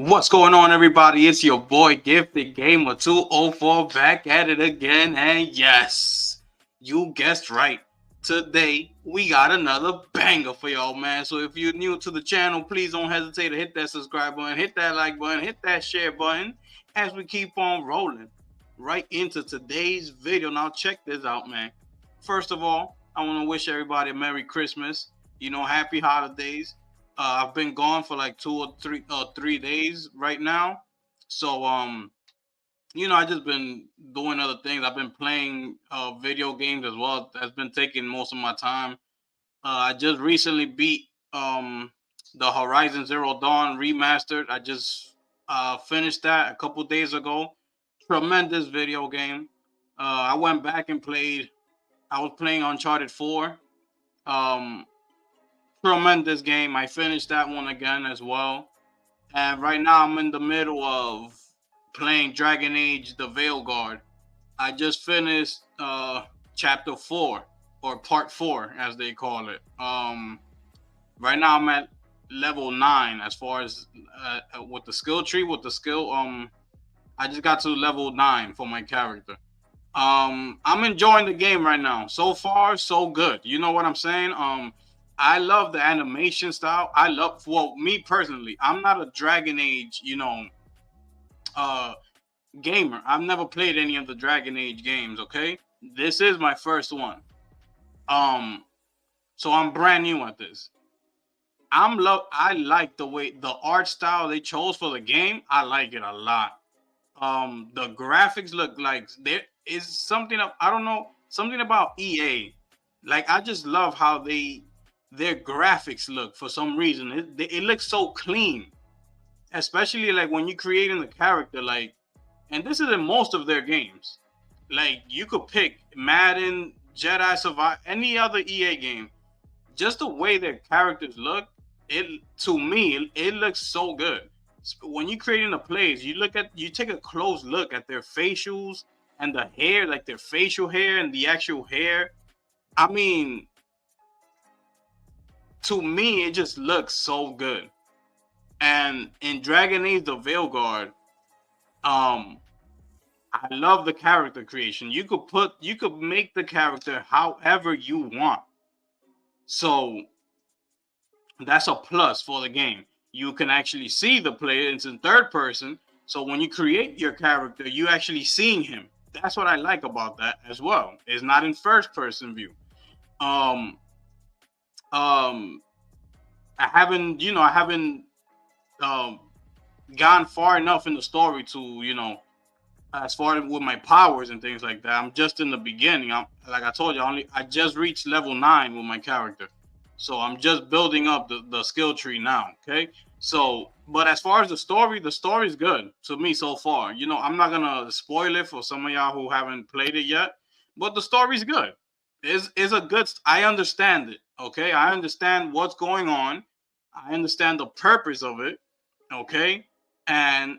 What's going on, everybody? It's your boy Gifted Gamer 204 back at it again. And yes, you guessed right. Today, we got another banger for y'all, man. So if you're new to the channel, please don't hesitate to hit that subscribe button, hit that like button, hit that share button as we keep on rolling right into today's video. Now, check this out, man. First of all, I want to wish everybody a Merry Christmas. Happy holidays. I've been gone for like 3 days right now. So I just been doing other things. I've been playing video games as well. That's been taking most of my time. I just recently beat the Horizon Zero Dawn remastered. I just finished that a couple days ago. Tremendous video game. I went back and played. I was playing Uncharted 4. Um, Tremendous game. I finished that one again as well. And right now I'm in the middle of playing Dragon Age The Veil Guard. I just finished chapter 4 or part 4 as they call it. Right now I'm at level 9 as far as with the skill tree I just got to level 9 for my character. I'm enjoying the game right now. So far so good. You know what I'm saying? I love the animation style. Me personally, I'm not a Dragon Age, uh, gamer. I've never played any of the Dragon Age games. Okay, this is my first one. Um, so I'm brand new at this. I like the way the art style they chose for the game. I like it a lot. The graphics look like there is I don't know, something about EA. Like I just love how their graphics look for some reason. It looks so clean, especially like when you're creating the character. Like, and this is in most of their games. Like you could pick Madden, Jedi Survive, any other EA game. Just the way their characters look, it looks so good. When you're creating the plays, you take a close look at their facials and the hair, like their facial hair and the actual hair. I mean, to me, it just looks so good. And in Dragon Age: The Veilguard, um, I love the character creation. You could make the character however you want. So that's a plus for the game. You can actually see the player. It's in third person. So when you create your character, you actually seeing him. That's what I like about that as well. It's not in first person view. Um, um, I haven't um, gone far enough in the story to, as far as with my powers and things like that. I'm just in the beginning. Like I told you, I just reached level 9 with my character. So I'm just building up the skill tree now. Okay. So, but as far as the story's good to me so far. I'm not gonna spoil it for some of y'all who haven't played it yet, but the story's good. Is a good. I understand it. Okay, I understand what's going on. I understand the purpose of it. Okay, and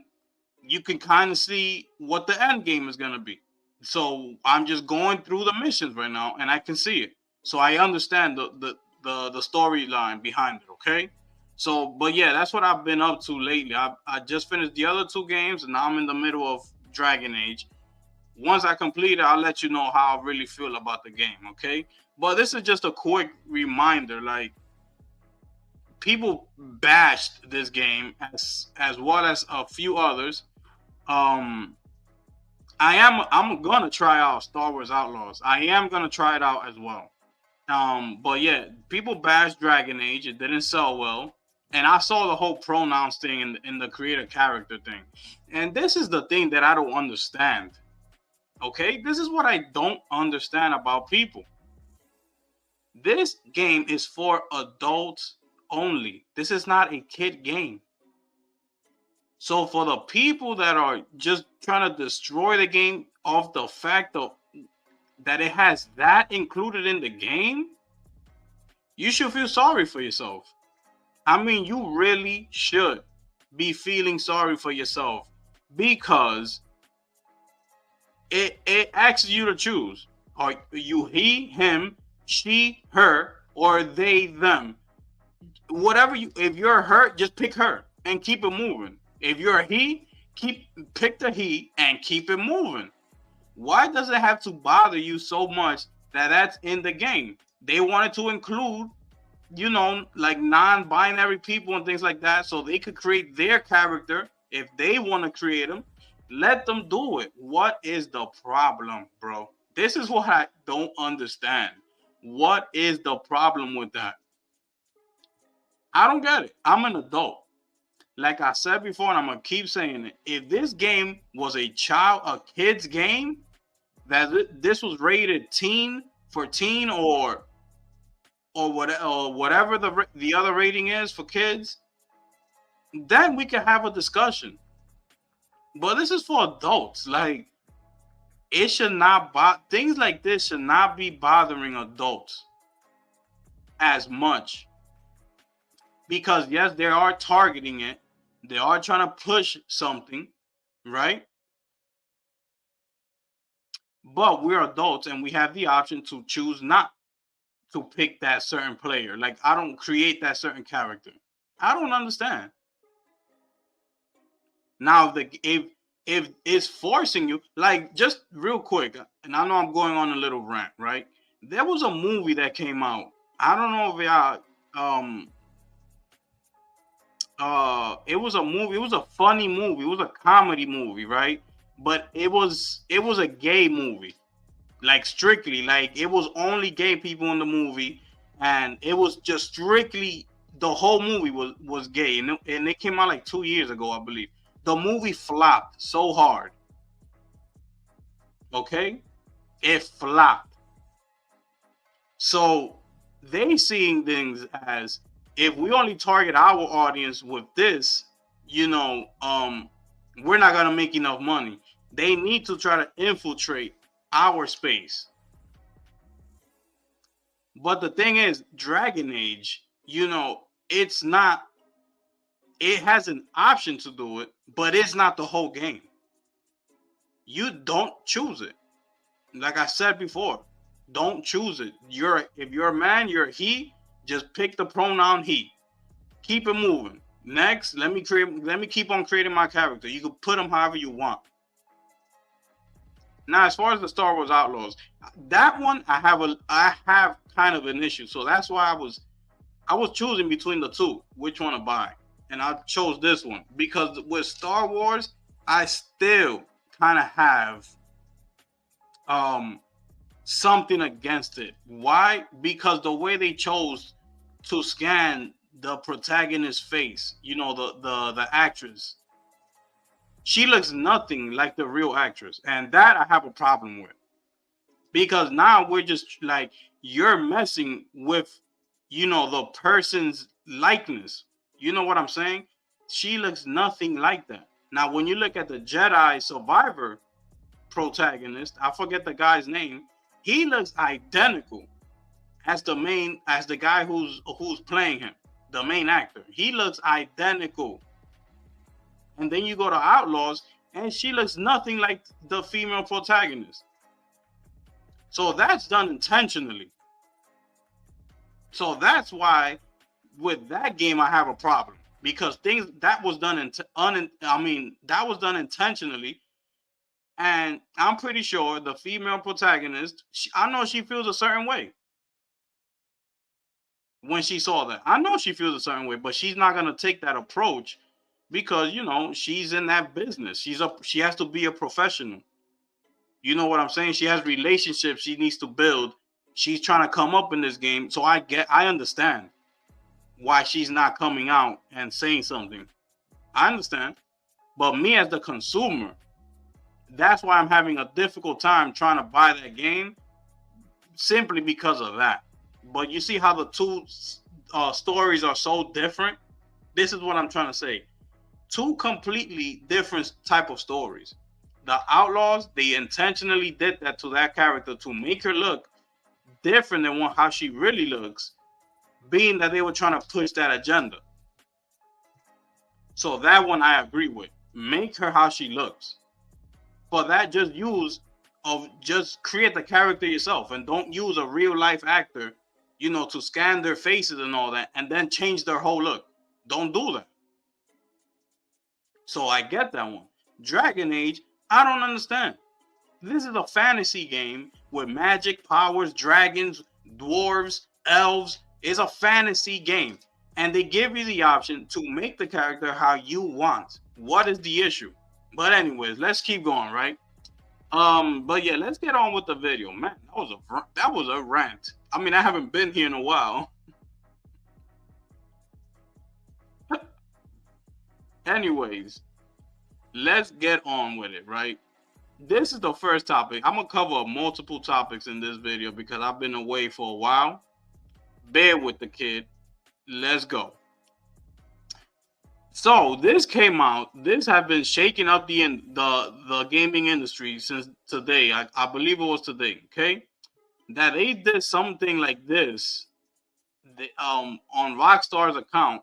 you can kind of see what the end game is gonna be. So I'm just going through the missions right now, and I can see it. So I understand the storyline behind it. Okay, so but yeah, that's what I've been up to lately. I just finished the other two games, and now I'm in the middle of Dragon Age. Once I complete it, I'll let you know how I really feel about the game. Okay, but this is just a quick reminder. Like people bashed this game as well as a few others. Um, I'm gonna try out Star Wars Outlaws. I am gonna try it out as well. But yeah, people bashed Dragon Age. It didn't sell well, and I saw the whole pronouns thing in the creator character thing, and this is the thing that I don't understand. Okay, this is what I don't understand about people. This game is for adults only. This is not a kid game. So for the people that are just trying to destroy the game off the fact of that it has that included in the game, you should feel sorry for yourself. I mean, you really should be feeling sorry for yourself because it asks you to choose. Are you he, him, she, her, or they, them? Whatever you, if you're her, just pick her and keep it moving. If you're a he, pick the he and keep it moving. Why does it have to bother you so much that that's in the game? They wanted to include, like non-binary people and things like that, so they could create their character if they want to create them. Let them do it. What is the problem, bro? This is what I don't understand. What is the problem with that? I don't get it. I'm an adult. Like I said before, and I'm gonna keep saying it. If this game was a kid's game, that this was rated teen for teen or whatever the other rating is for kids, then we can have a discussion. But this is for adults. Like, it should not things like this should not be bothering adults as much. Because yes, they are targeting it. They are trying to push something, right? But we're adults and we have the option to choose not to pick that certain player. Like, I don't create that certain character. I don't understand. Now, if it's forcing you, like, just real quick, and I know I'm going on a little rant, right? There was a movie that came out. I don't know if y'all it was a movie. It was a funny movie. It was a comedy movie, right? But it was a gay movie, like strictly, like it was only gay people in the movie, and it was just strictly the whole movie was gay, and it came out like 2 years ago, I believe. The movie flopped so hard. Okay, it flopped. So they seeing things as, if we only target our audience with this, we're not gonna make enough money. They need to try to infiltrate our space. But the thing is, Dragon Age, it's not. It has an option to do it, but it's not the whole game. You don't choose it. Like I said before, don't choose it. If you're a man, you're a he. Just pick the pronoun he. Keep it moving. Next, let me keep on creating my character. You can put them however you want. Now, as far as the Star Wars Outlaws, that one I have kind of an issue. So that's why I was choosing between the two, which one to buy, and I chose this one because with Star Wars, I still kind of have something against it. Why? Because the way they chose to scan the protagonist's face, the actress, she looks nothing like the real actress, and that I have a problem with, because now we're just like, you're messing with the person's likeness. You know what I'm saying? She looks nothing like that. Now when you look at the Jedi Survivor protagonist, I forget the guy's name, he looks identical as the guy who's playing him, the main actor. He looks identical. And then you go to Outlaws, and she looks nothing like the female protagonist. So that's done intentionally. So that's why with that game I have a problem, because things that was done that was done intentionally. And I'm pretty sure the female protagonist, I know she feels a certain way when she saw that. I know she feels a certain way, but she's not going to take that approach because, she's in that business. She has to be a professional. You know what I'm saying? She has relationships she needs to build. She's trying to come up in this game. So I understand why she's not coming out and saying something. I understand. But me as the consumer, that's why I'm having a difficult time trying to buy that game, simply because of that. But you see how the two stories are so different? This is what I'm trying to say. Two completely different type of stories. The Outlaws, they intentionally did that to that character to make her look different than how she really looks, being that they were trying to push that agenda. So that one I agree with. Make her how she looks. For that, just create the character yourself, and don't use a real life actor, to scan their faces and all that, and then change their whole look. Don't do that. So I get that one. Dragon Age, I don't understand. This is a fantasy game with magic, powers, dragons, dwarves, elves. It's a fantasy game. And they give you the option to make the character how you want. What is the issue? But anyways, let's keep going, right? But yeah, let's get on with the video. Man, that was a rant. I mean, I haven't been here in a while. Anyways, let's get on with it, right? This is the first topic. I'm gonna cover multiple topics in this video because I've been away for a while. Bear with the kid. Let's go. So this came out. This has been shaking up the gaming industry since today. I believe it was today. Okay, that they did something like this, on Rockstar's account,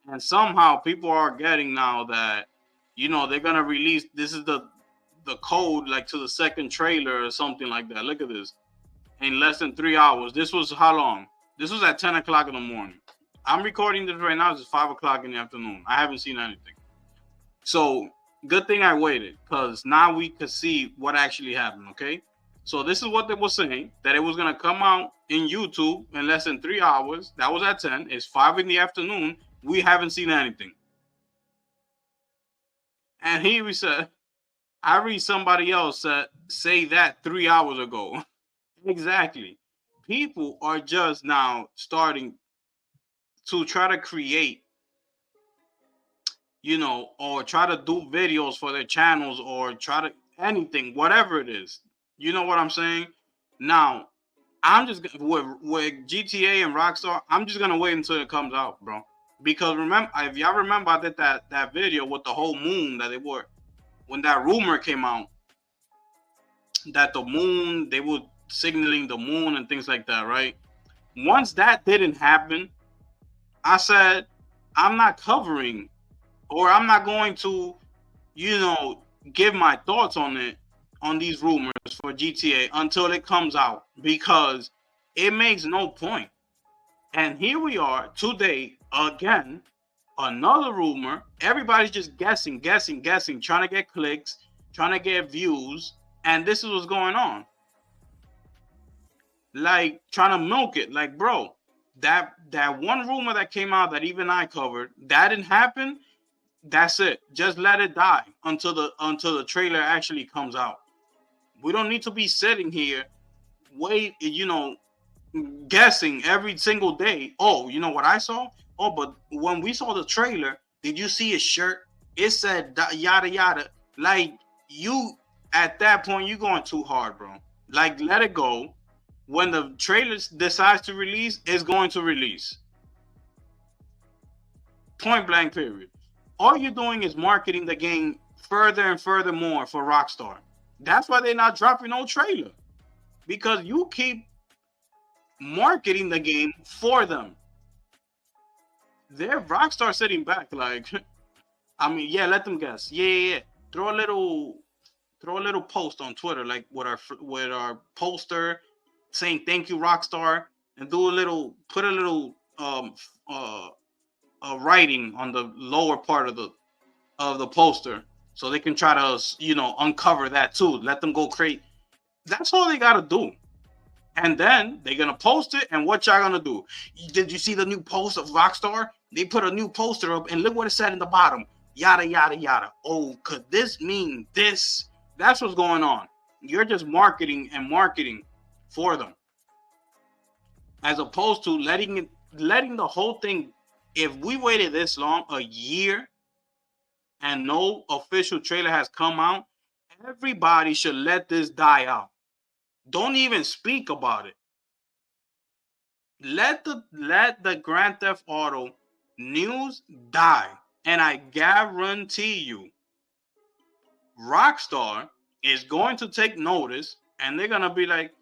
and somehow people are getting now that they're gonna release. This is the code like to the second trailer or something like that. Look at this. In less than 3 hours. This was how long? This was at 10 o'clock in the morning. I'm recording this right now. It's 5 o'clock in the afternoon. I haven't seen anything. So good thing I waited, because now we could see what actually happened. Okay. So this is what they were saying, that it was going to come out in YouTube in less than 3 hours. That was at 10. It's 5 in the afternoon. We haven't seen anything. And here we said, I read somebody else say that 3 hours ago. Exactly. People are just now starting to try to create, or try to do videos for their channels, or try to anything, whatever it is. You know what I'm saying? Now, I'm just with GTA and Rockstar, I'm just gonna wait until it comes out, bro. Because remember, if y'all remember, I did that video with the whole moon that they were, when that rumor came out that the moon, they were signaling the moon and things like that, right? Once that didn't happen, I said, I'm not covering, or I'm not going to, give my thoughts on it, on these rumors for GTA until it comes out, because it makes no point. And here we are today again, another rumor. Everybody's just guessing, trying to get clicks, trying to get views, and this is what's going on. Like, trying to milk it. Like, bro, that one rumor that came out that even I covered, that didn't happen. That's it. Just let it die until the trailer actually comes out. We don't need to be sitting here, guessing every single day. Oh, you know what I saw? Oh, but when we saw the trailer, did you see his shirt? It said yada yada. Like, you, at that point, you're going too hard, bro. Like, let it go. When the trailer decides to release, it's going to release. Point blank, period. All you're doing is marketing the game further and further more for Rockstar. That's why they're not dropping no trailer. Because you keep marketing the game for them. They're Rockstar sitting back like, I mean, yeah, let them guess. Yeah. Throw a little post on Twitter, like with our poster saying thank you Rockstar, and put a little writing on the lower part of the poster, so they can try to uncover that too. Let them go create. That's all they gotta do. And then they're gonna post it, and what y'all gonna do? Did you see the new post of Rockstar? They put a new poster up, and look what it said in the bottom. Yada yada yada. Oh, could this mean this? That's what's going on. You're just marketing for them, as opposed to letting the whole thing. If we waited this long, a year, and no official trailer has come out, everybody should let this die out. Don't even speak about it. Let the Grand Theft Auto news die. And I guarantee you, Rockstar is going to take notice, and they're going to be like,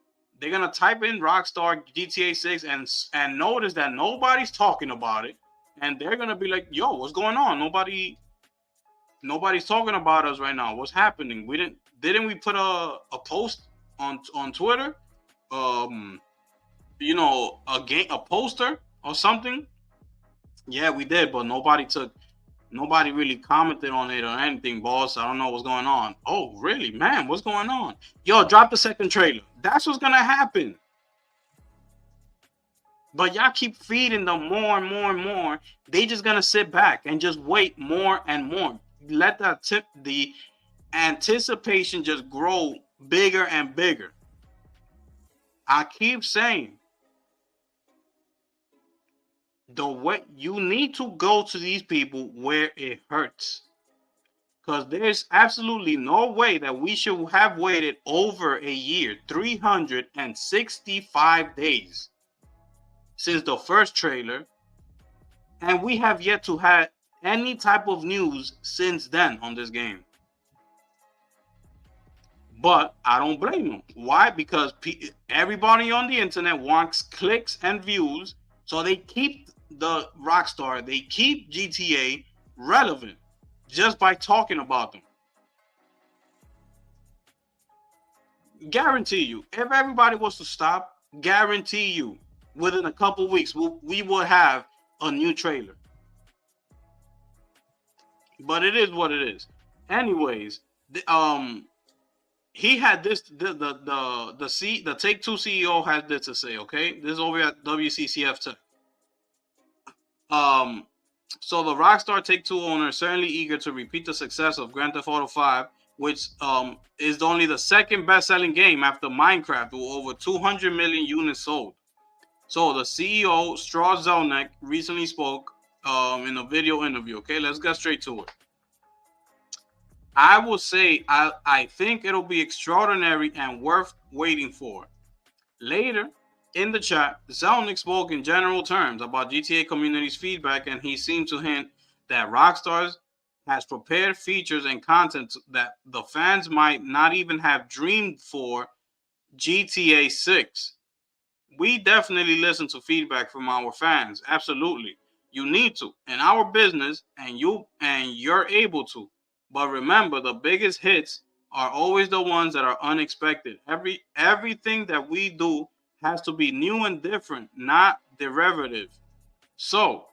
they're going to type in Rockstar GTA 6 and notice that nobody's talking about it. And they're going to be like, yo, what's going on? Nobody's talking about us right now. What's happening? Didn't we put a post on Twitter? A poster or something? Yeah, we did, but nobody took Nobody really commented on it or anything, boss. I don't know what's going on. Oh, really, man? What's going on? Yo, drop the second trailer. That's what's gonna happen. But y'all keep feeding them more and more and more. They just gonna sit back and just wait more and more. Let the anticipation just grow bigger and bigger. I keep saying the way you need to go to these people where it hurts. Because there's absolutely no way that we should have waited over a year, 365 days since the first trailer, and we have yet to have any type of news since then on this game. But I don't blame them. Why? Because everybody on the internet wants clicks and views, so they keep the Rockstar, they keep GTA relevant just by talking about them. Guarantee you, if everybody was to stop, guarantee you, within a couple weeks, we will have a new trailer. But it is what it is. Anyways, he had this. The Take Two CEO had this to say. Okay, this is over at WCCF Tech. So the Rockstar Take-Two owner is certainly eager to repeat the success of Grand Theft Auto 5, which is only the second best-selling game after Minecraft, with over 200 million units sold. So the CEO, Strauss Zelnick, recently spoke in a video interview. Okay, let's get straight to it. I will say I think it'll be extraordinary and worth waiting for. Later, in the chat, Zelnick spoke in general terms about GTA community's feedback, and he seemed to hint that Rockstar has prepared features and content that the fans might not even have dreamed for GTA 6. We definitely listen to feedback from our fans. Absolutely. You need to in our business, and you're able to. But remember, the biggest hits are always the ones that are unexpected. Everything that we do has to be new and different, not derivative. So,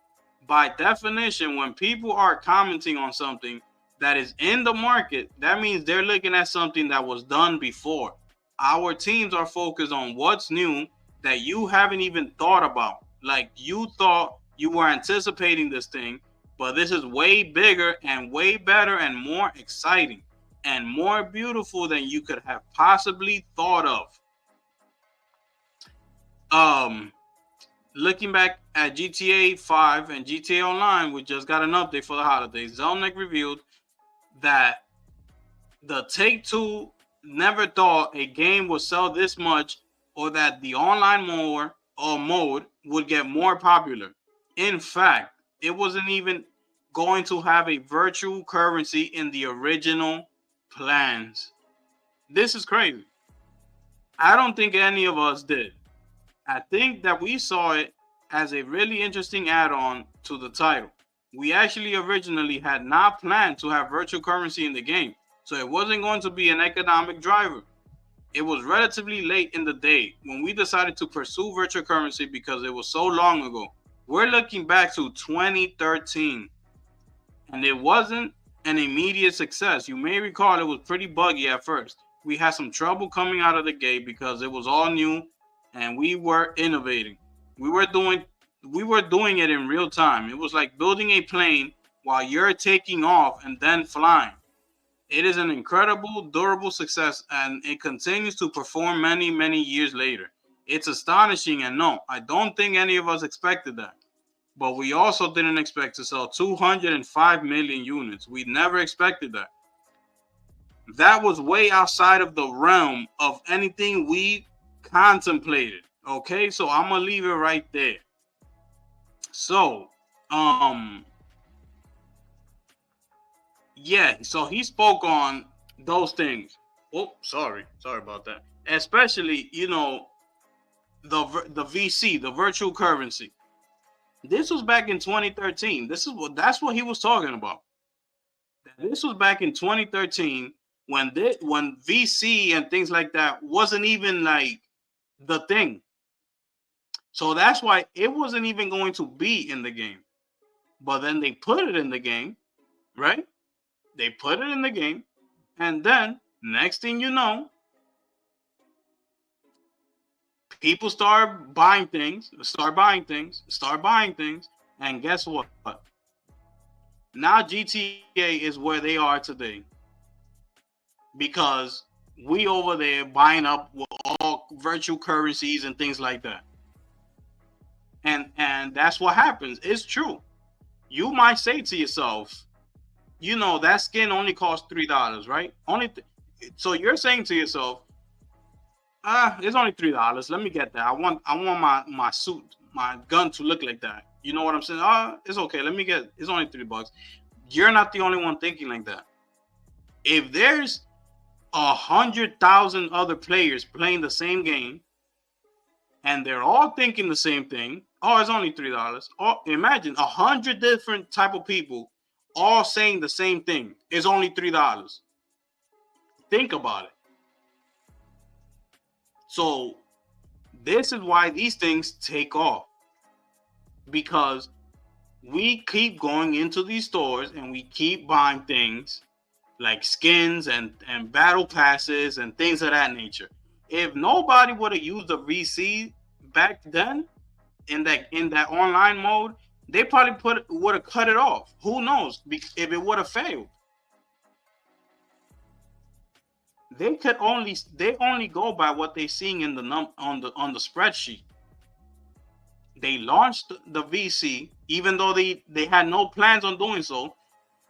by definition, when people are commenting on something that is in the market, that means they're looking at something that was done before. Our teams are focused on what's new that you haven't even thought about. Like, you thought you were anticipating this thing, but this is way bigger and way better and more exciting and more beautiful than you could have possibly thought of. Looking back at GTA 5 and GTA Online, we just got an update for the holidays. Zelnick revealed that the Take-Two never thought a game would sell this much, or that the online mode would get more popular. In fact, it wasn't even going to have a virtual currency in the original plans. This is crazy. I don't think any of us did. I think that we saw it as a really interesting add-on to the title. We actually originally had not planned to have virtual currency in the game, so it wasn't going to be an economic driver. It was relatively late in the day when we decided to pursue virtual currency because it was so long ago. We're looking back to 2013, and it wasn't an immediate success. You may recall it was pretty buggy at first. We had some trouble coming out of the gate because it was all new and we were innovating. We were doing it in real time. It was like building a plane while you're taking off and then flying. It is an incredible, durable success, and it continues to perform many, many years later. It's astonishing, and no, I don't think any of us expected that. But we also didn't expect to sell 205 million units. We never expected that. That was way outside of the realm of anything we contemplated. Okay, so I'm gonna leave it right there. So, yeah, so he spoke on those things. Oh, sorry about that. Especially, the VC, the virtual currency. This was back in 2013. That's what he was talking about. This was back in 2013 when VC and things like that wasn't even like the thing. So that's why it wasn't even going to be in the game. But then they put it in the game, right? They put it in the game, and then next thing you know, people start buying things, and guess what? Now GTA is where they are today because we over there buying up with all virtual currencies and things like that. And that's what happens. It's true. You might say to yourself, that skin only costs $3, right? So you're saying to yourself, it's only $3. Let me get that. I want my suit, my gun to look like that. You know what I'm saying? It's okay. It's only $3. You're not the only one thinking like that. If there's 100,000 other players playing the same game, and they're all thinking the same thing, it's only $3. Or imagine 100 different type of people all saying the same thing. It's only $3. Think about it. So this is why these things take off, because we keep going into these stores and we keep buying things like skins and battle passes and things of that nature. If nobody would have used the VC back then in that online mode, they probably would have cut it off. Who knows if it would have failed? They only go by what they're seeing in on the spreadsheet. They launched the VC, even though they had no plans on doing so.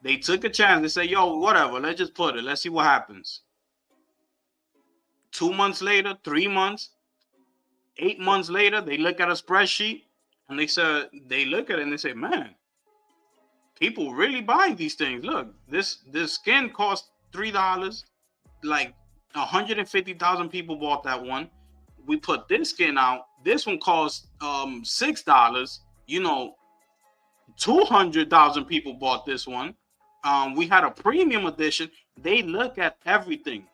They took a chance. They said, yo, whatever, let's just put it. Let's see what happens. 2 months later, 3 months, 8 months later, they look at a spreadsheet and they look at it and they say, man, people really buying these things. Look, this skin costs $3. Like 150,000 people bought that one. We put this skin out. This one costs $6. 200,000 people bought this one. We had a premium edition. They look at everything.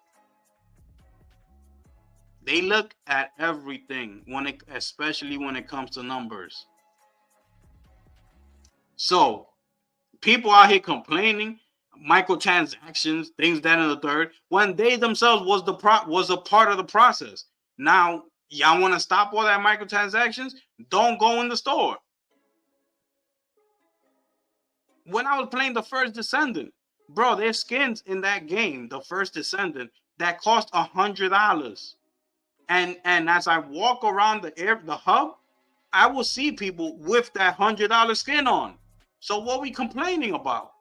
They look at everything especially when it comes to numbers. So people out here complaining, microtransactions, things that and the third, when they themselves was a part of the process. Now y'all want to stop all that microtransactions? Don't go in the store. When I was playing the First Descendant, bro, there's skins in that game, the First Descendant, that cost $100. And as I walk around the hub, I will see people with that $100 skin on. So what are we complaining about?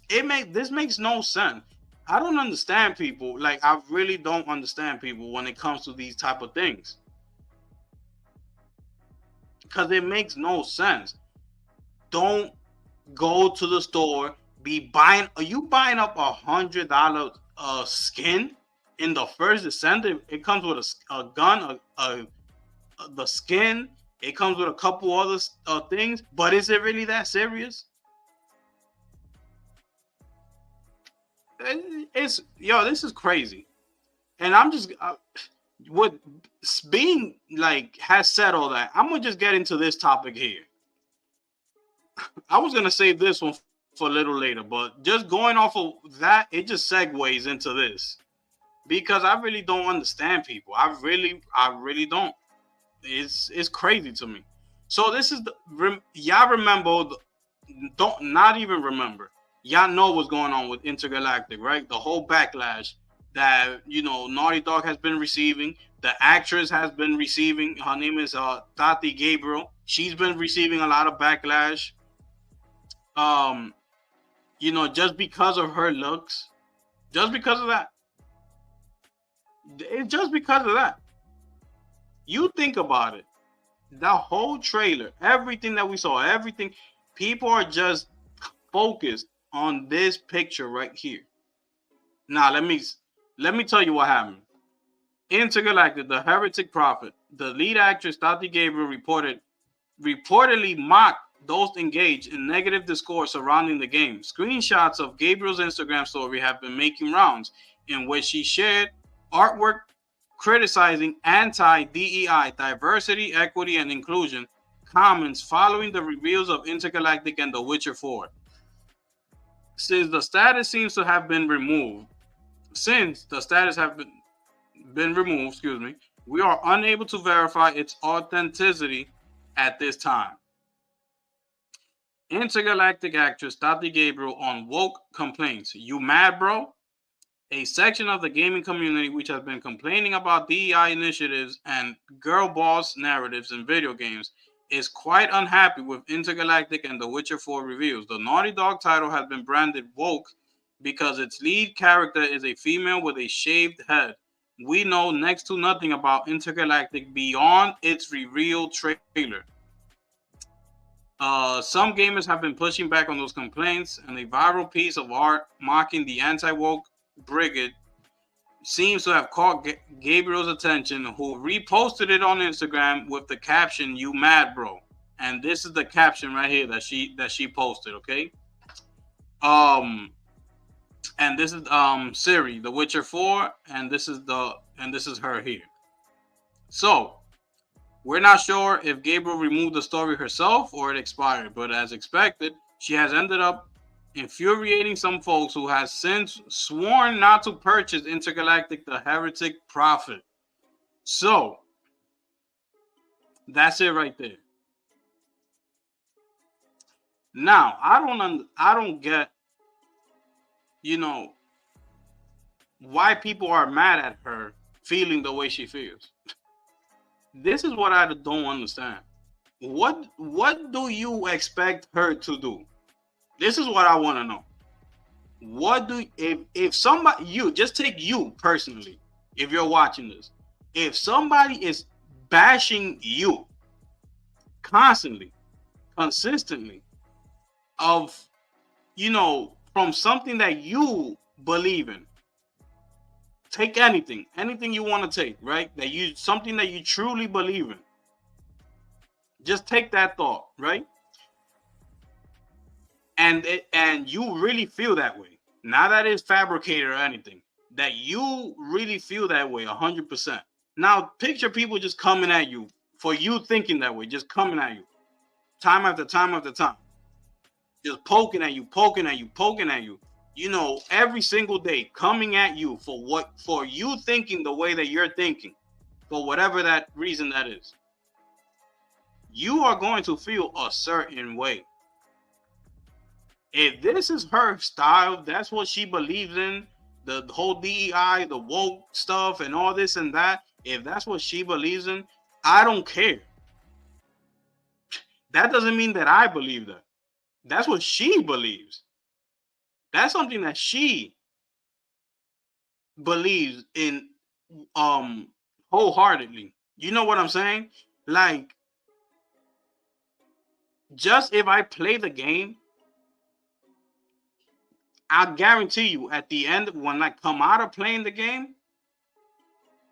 This makes no sense. I don't understand people. Like, I really don't understand people when it comes to these type of things, because it makes no sense. Don't go to the store. Are you buying up $100 skin in the First Descendant? It comes with a gun, the skin. It comes with a couple other things. But is it really that serious? This is crazy. And I'm just what being like has said all that. I'm gonna just get into this topic here. I was gonna save this one for a little later, but just going off of that, it just segues into this, because I really don't understand people. I really don't. It's crazy to me. So this is y'all remember? Don't not even remember. Y'all know what's going on with Intergalactic, right? The whole backlash that Naughty Dog has been receiving. The actress has been receiving. Her name is Tati Gabriel. She's been receiving a lot of backlash. Just because of her looks, just because of that. It's just because of that. You think about it. The whole trailer, everything that we saw, everything, people are just focused on this picture right here. Now, let me tell you what happened. Intergalactic, the heretic prophet, the lead actress Tati Gabriel reportedly mocked those engaged in negative discourse surrounding the game. Screenshots of Gabriel's Instagram story have been making rounds, in which she shared artwork criticizing anti-DEI, diversity, equity, and inclusion comments following the reveals of Intergalactic and The Witcher 4. Since the status seems to have been removed, we are unable to verify its authenticity at this time. Intergalactic actress Tati Gabriel on woke complaints. You mad, bro? A section of the gaming community which has been complaining about DEI initiatives and girl boss narratives in video games is quite unhappy with Intergalactic and The Witcher 4 reviews. The Naughty Dog title has been branded woke because its lead character is a female with a shaved head. We know next to nothing about Intergalactic beyond its reveal trailer. Some gamers have been pushing back on those complaints, and a viral piece of art mocking the anti-woke brigade seems to have caught Gabriel's attention, who reposted it on Instagram with the caption, "You mad, bro?" And this is the caption right here that she posted, okay? And this is Siri, The Witcher 4, and this is her here. So, we're not sure if Gabriel removed the story herself or it expired, but as expected, she has ended up infuriating some folks who has since sworn not to purchase Intergalactic the Heretic Prophet. So, that's it right there. Now, I don't get, why people are mad at her feeling the way she feels. This is what I don't understand. What do you expect her to do? This is what I want to know. If somebody, just take you personally, if you're watching this, if somebody is bashing you constantly, consistently, of, from something that you believe in, take anything you want to take, right? Something that you truly believe in. Just take that thought, right? And you really feel that way. Not that it's fabricated or anything. That you really feel that way 100%. Now, picture people just coming at you for you thinking that way, just coming at you. Time after time after time. Just poking at you. Every single day coming at you for you thinking the way that you're thinking, for whatever that reason that is. You are going to feel a certain way. If this is her style, that's what she believes in, the whole DEI, the woke stuff and all this and that, if that's what she believes in, I don't care. That doesn't mean that I believe that. That's what she believes. That's something that she believes in wholeheartedly. You know what I'm saying? Like, just if I play the game, I guarantee you at the end, when I come out of playing the game,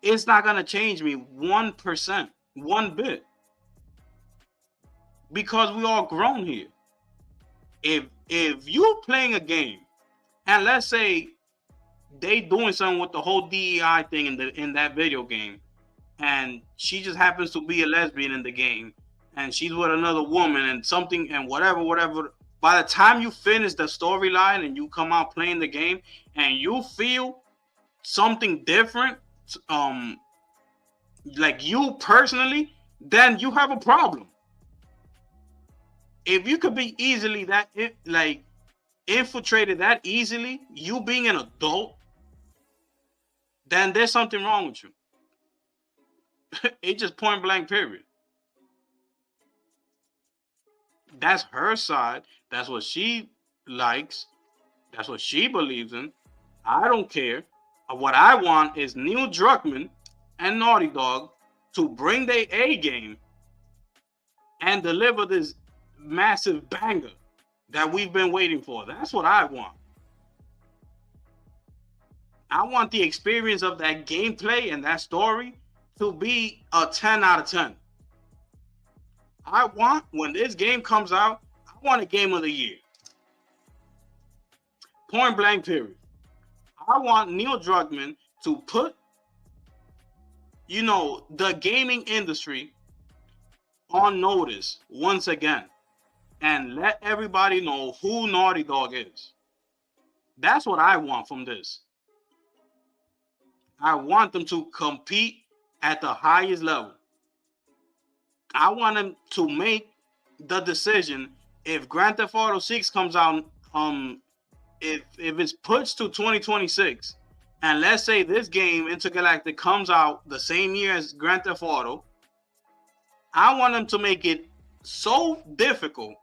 it's not going to change me 1%, one bit. Because we all grown here. If you're playing a game, and let's say they doing something with the whole DEI thing in that video game, and she just happens to be a lesbian in the game, and she's with another woman and something and whatever. By the time you finish the storyline and you come out playing the game and you feel something different, like you personally, then you have a problem. If you could be easily infiltrated that easily, you being an adult, then there's something wrong with you. It's just point blank, period. That's her side. That's what she likes. That's what she believes in. I don't care. What I want is Neil Druckmann and Naughty Dog to bring their A game and deliver this massive banger that we've been waiting for. That's what I want. I want the experience of that gameplay and that story to be a 10 out of 10. I want, when this game comes out, I want a game of the year. Point blank, period. I want Neil Druckmann to put, the gaming industry on notice once again and let everybody know who Naughty Dog is. That's what I want from this. I want them to compete at the highest level. I want them to make the decision if Grand Theft Auto 6 comes out, if it's pushed to 2026, and let's say this game Intergalactic comes out the same year as Grand Theft Auto, I want them to make it so difficult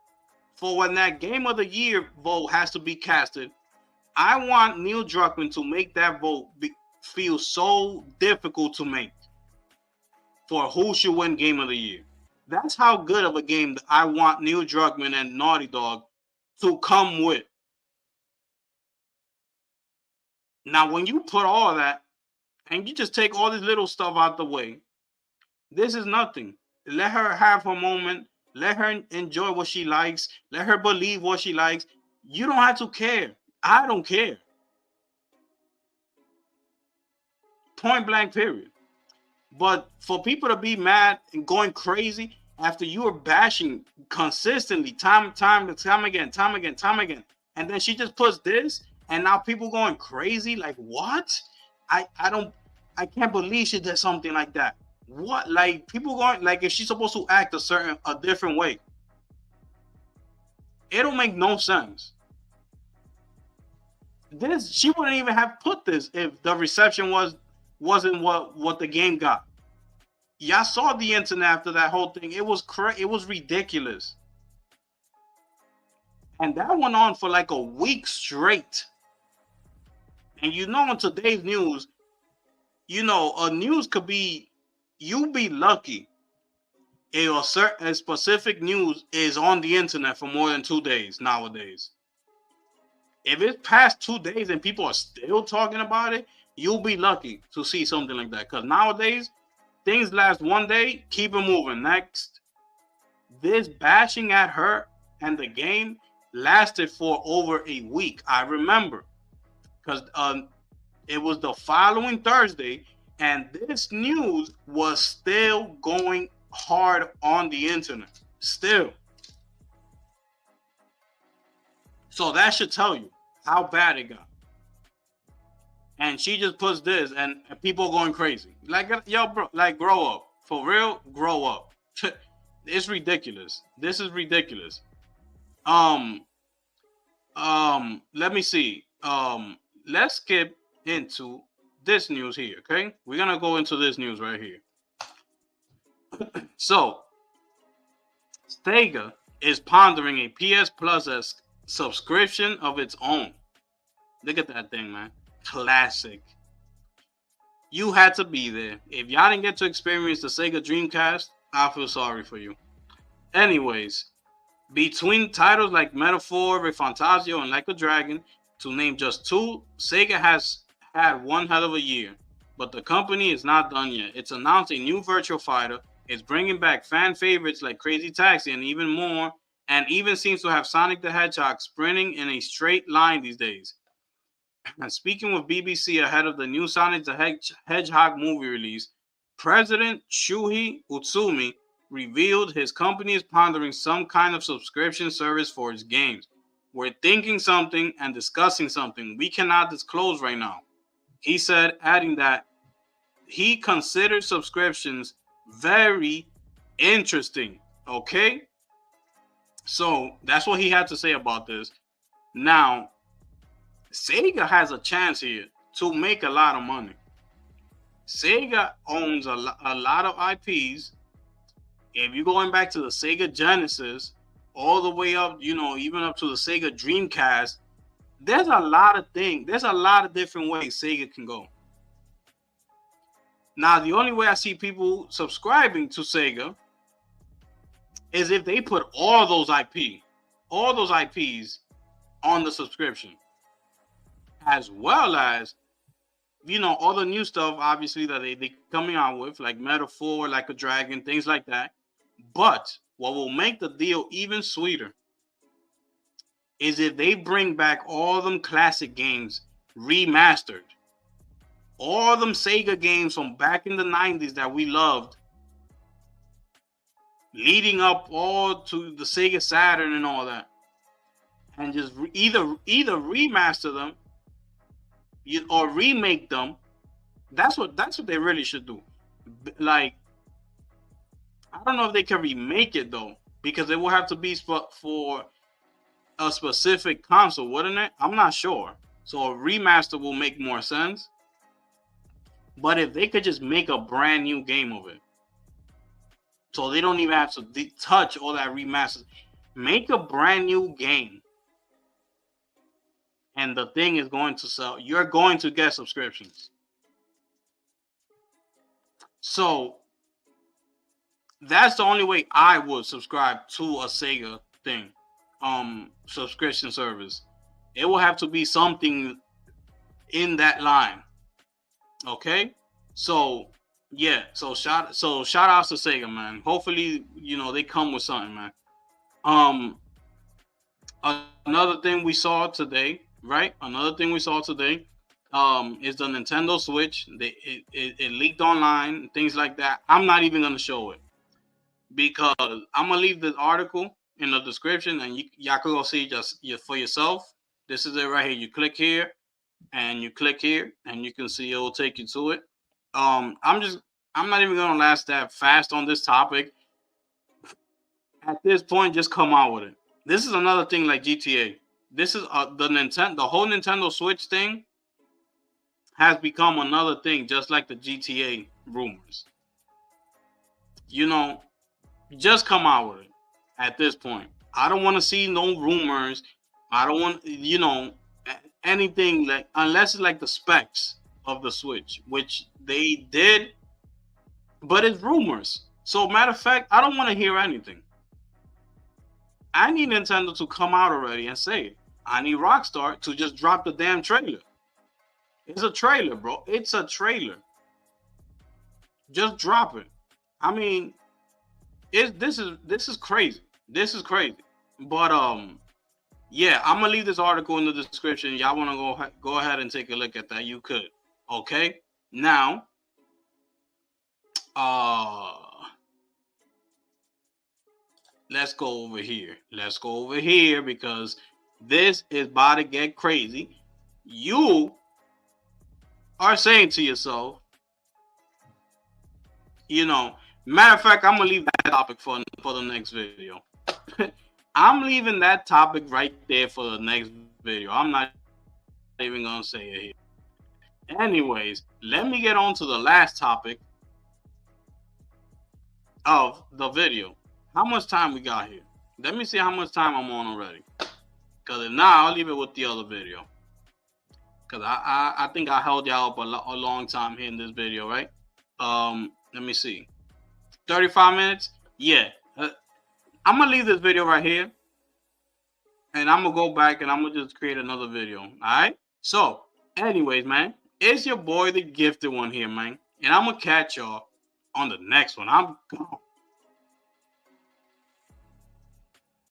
for when that Game of the Year vote has to be casted. I want Neil Druckmann to make that vote feel so difficult to make for who should win Game of the Year. That's how good of a game that I want Neil Druckmann and Naughty Dog to come with. Now, when you put all that and you just take all this little stuff out the way, this is nothing. Let her have her moment. Let her enjoy what she likes. Let her believe what she likes. You don't have to care. I don't care. Point blank, period. But for people to be mad and going crazy after you are bashing consistently, time again, and then she just puts this, and now people going crazy, like, what? I can't believe she did something like that. What? Like, people going, like, if she's supposed to act a different way, it don't make no sense. She wouldn't even have put this if the reception wasn't what the game got. Y'all saw the internet after that whole thing. It was ridiculous. And that went on for like a week straight. And you know, in today's news, you know, a news could be, you be lucky if a specific news is on the internet for more than 2 days nowadays. If it's past 2 days and people are still talking about it, you'll be lucky to see something like that. Because nowadays, things last 1 day, keep it moving. Next, this bashing at her and the game lasted for over a week. I remember, because it was the following Thursday, and this news was still going hard on the internet. Still. So that should tell you how bad it got. And she just puts this, and people going crazy. Like, yo, bro, like, grow up. For real, grow up. It's ridiculous. This is ridiculous. Let me see. Let's skip into this news here, okay? We're gonna go into this news right here. So, Sega is pondering a PS Plus subscription of its own. Look at that thing, man. Classic. You had to be there. If y'all didn't get to experience the Sega Dreamcast, I feel sorry for you. Anyways, between titles like Metaphor, Refantasio, and Like a Dragon, to name just two, Sega has had one hell of a year. But the company is not done yet. It's announced a new Virtua Fighter. It's bringing back fan favorites like Crazy Taxi and even more, and even seems to have Sonic the Hedgehog sprinting in a straight line these days. And speaking with BBC ahead of the new Sonic the Hedgehog movie release, President Shuhei Utsumi revealed his company is pondering some kind of subscription service for its games. We're thinking something and discussing something we cannot disclose right now. He said, adding that he considers subscriptions very interesting. Okay? So that's what he had to say about this. Now, Sega has a chance here to make a lot of money. Sega owns a lot of IPs. If you're going back to the Sega Genesis, all the way up, you know, even up to the Sega Dreamcast, there's a lot of things. There's a lot of different ways Sega can go. Now, the only way I see people subscribing to Sega is if they put all those IPs on the subscription. As well as, you know, all the new stuff, obviously, that they coming out with, like Metaphor, Like a Dragon, things like that. But what will make the deal even sweeter is if they bring back all them classic games remastered. All them Sega games from back in the 90s that we loved. leading up all to the Sega Saturn and all that, and just either remaster them or remake them. That's what they really should do. Like, I don't know if they can remake it though, because it will have to be for a specific console, wouldn't it? I'm not sure. So a remaster will make more sense. But if they could just make a brand new game of it, so they don't even have to touch all that remasters, make a brand new game, and the thing is going to sell. You're going to get subscriptions. So that's the only way I would subscribe to a Sega thing, subscription service. It will have to be something in that line. Okay, so yeah, so shout outs to Sega, man. Hopefully, they come with something, man. Another thing we saw today, right? Another thing we saw today, is the Nintendo Switch. It leaked online, things like that. I'm not even gonna show it because I'm gonna leave the article in the description, and y'all can go see just for yourself. This is it right here. You click here. And you click here, and you can see it will take you to it. I'm not even gonna last that fast on this topic. At this point, just come out with it. This is another thing like GTA. This is the whole Nintendo Switch thing has become another thing, just like the GTA rumors. Just come out with it. At this point, I don't want to see no rumors. I don't want anything like, unless it's like the specs of the Switch, which they did, but it's rumors. So matter of fact, I don't want to hear anything. I need Nintendo to come out already and say it. I need Rockstar to just drop the damn trailer. It's a trailer, bro. It's a trailer. Just drop it. I mean, this is crazy. This is crazy. But yeah, I'm gonna leave this article in the description. Y'all want to go ahead and take a look at that? You could. Okay. Now, let's go over here. Let's go over here because this is about to get crazy. You are saying to yourself, matter of fact, I'm gonna leave that topic for the next video. I'm leaving that topic right there for the next video. I'm not even gonna say it here. Anyways, let me get on to the last topic of the video. How much time we got here? Let me see how much time I'm on already. Because now I'll leave it with the other video. Because I think I held y'all up a long time here in this video, right? Let me see. 35 minutes? Yeah. I'm going to leave this video right here. And I'm going to go back and I'm going to just create another video. All right? So, anyways, man. It's your boy, the gifted one here, man. And I'm going to catch y'all on the next one. I'm gone.